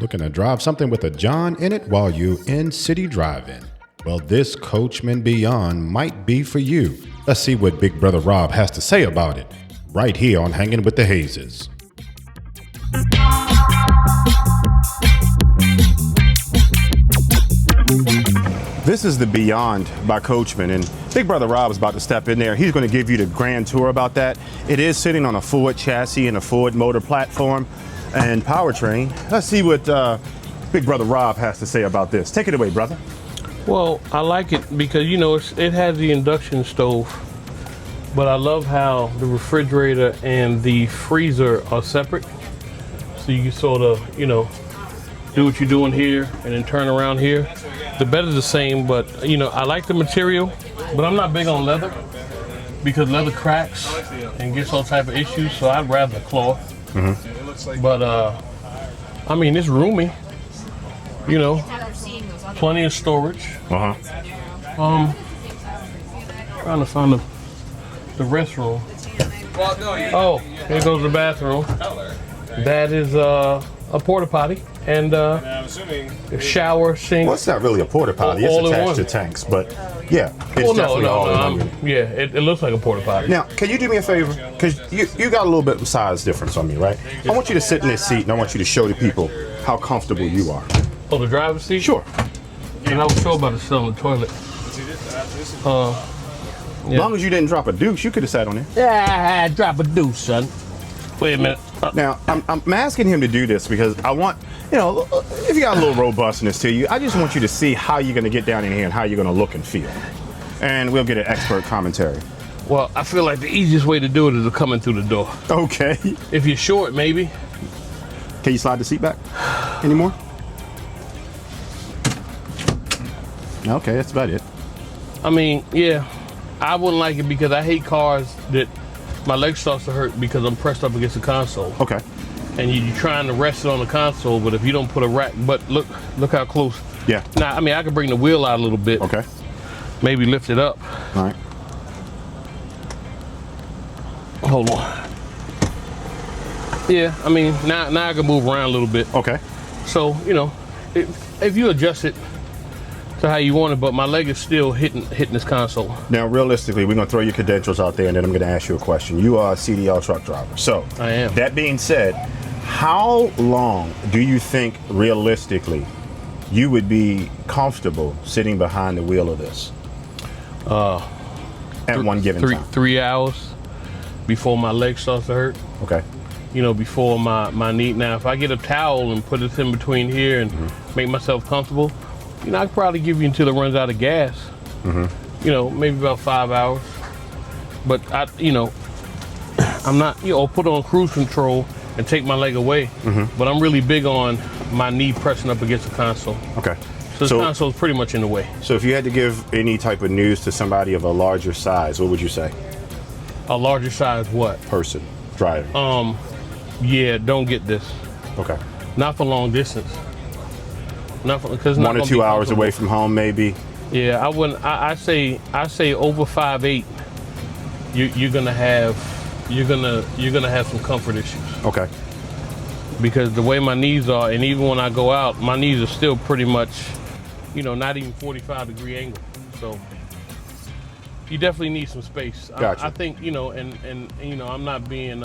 Looking to drive something with a John in it while you in city driving? Well, this Coachman Beyond might be for you. Let's see what Big Brother Rob has to say about it, right here on Hanging with the Hazes. This is the Beyond by Coachman, and Big Brother Rob is about to step in there. He's going to give you the grand tour about that. It is sitting on a Ford chassis and a Ford motor platform and powertrain. Let's see what Big Brother Rob has to say about this. Take it away, brother. Well, I like it because, you know, it has the induction stove, but I love how the refrigerator and the freezer are separate. So you can sort of, you know, do what you're doing here and then turn around here. The bed is the same, but, you know, I like the material, but I'm not big on leather because leather cracks and gets all type of issues, so I'd rather cloth. Mm-hmm. But, I mean, it's roomy, you know, plenty of storage. Uh-huh. Trying to find the restroom. Oh, here goes the bathroom. That is a porta potty and a shower, sink. Well, it's not really a porta potty. It's attached to tanks, but yeah, it's definitely all in one. Yeah, it looks like a porta potty. Now, can you do me a favor? Because you got a little bit of size difference on me, right? I want you to sit in this seat and I want you to show the people how comfortable you are. Oh, the driver's seat? Sure. And I was sure about to sit on the toilet. As long as you didn't drop a deuce, you could have sat on there. Yeah, drop a deuce, son. Wait a minute. Now, I'm asking him to do this because I want, you know, if you got a little robustness to you, I just want you to see how you're going to get down in here and how you're going to look and feel. And we'll get an expert commentary. Well, I feel like the easiest way to do it is to come in through the door. Okay. If you're short, maybe. Can you slide the seat back anymore? Okay, that's about it. I mean, yeah, I wouldn't like it because I hate cars that my leg starts to hurt because I'm pressed up against the console. Okay. And you're trying to rest it on the console, but if you don't put a rack, but look how close. Yeah. Now, I mean, I could bring the wheel out a little bit. Okay. Maybe lift it up. All right. Hold on. Yeah, I mean, now I can move around a little bit. Okay. So, you know, if you adjust it to how you want it, but my leg is still hitting this console. Now, realistically, we're going to throw your credentials out there, and then I'm going to ask you a question. You are a CDL truck driver. So, I am. That being said, how long do you think, realistically, you would be comfortable sitting behind the wheel of this? At one given time? 3 hours before my leg starts to hurt. Okay. You know, before my knee. Now, if I get a towel and put it in between here and make myself comfortable, you know, I could probably give you until it runs out of gas. You know, maybe about 5 hours. But you know, I'm not, you know, put on cruise control and take my leg away. But I'm really big on my knee pressing up against the console. Okay. So the console is pretty much in the way. So if you had to give any type of news to somebody of a larger size, what would you say? A larger size what? Person driving. Yeah, don't get this. Okay. Not for long distance. Not for, cause 1 or 2 hours away from home, maybe. Yeah, I wouldn't. I say over 5'8", you're gonna have some comfort issues. Okay. Because the way my knees are, and even when I go out, my knees are still pretty much, you know, not even 45-degree angle. So you definitely need some space. Gotcha. I think, you know, and you know, I'm not being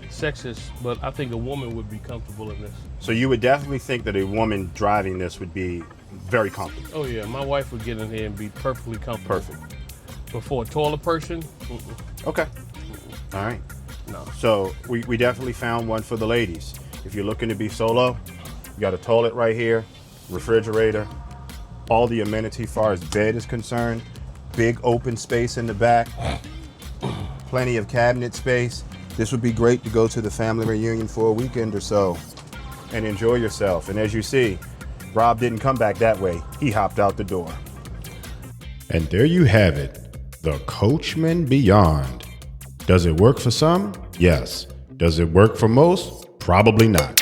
sexist, but I think a woman would be comfortable in this. So you would definitely think that a woman driving this would be very comfortable. Oh yeah, my wife would get in here and be perfectly comfortable. Perfect. But for a taller person, Okay. All right. no. So we definitely found one for the ladies. If you're looking to be solo, you got a toilet right here, refrigerator, all the amenity far as bed is concerned, big open space in the back, plenty of cabinet space. This would be great to go to the family reunion for a weekend or so and enjoy yourself. And as you see, Rob didn't come back that way. He hopped out the door. And there you have it, the Coachman Beyond. Does it work for some? Yes. Does it work for most? Probably not.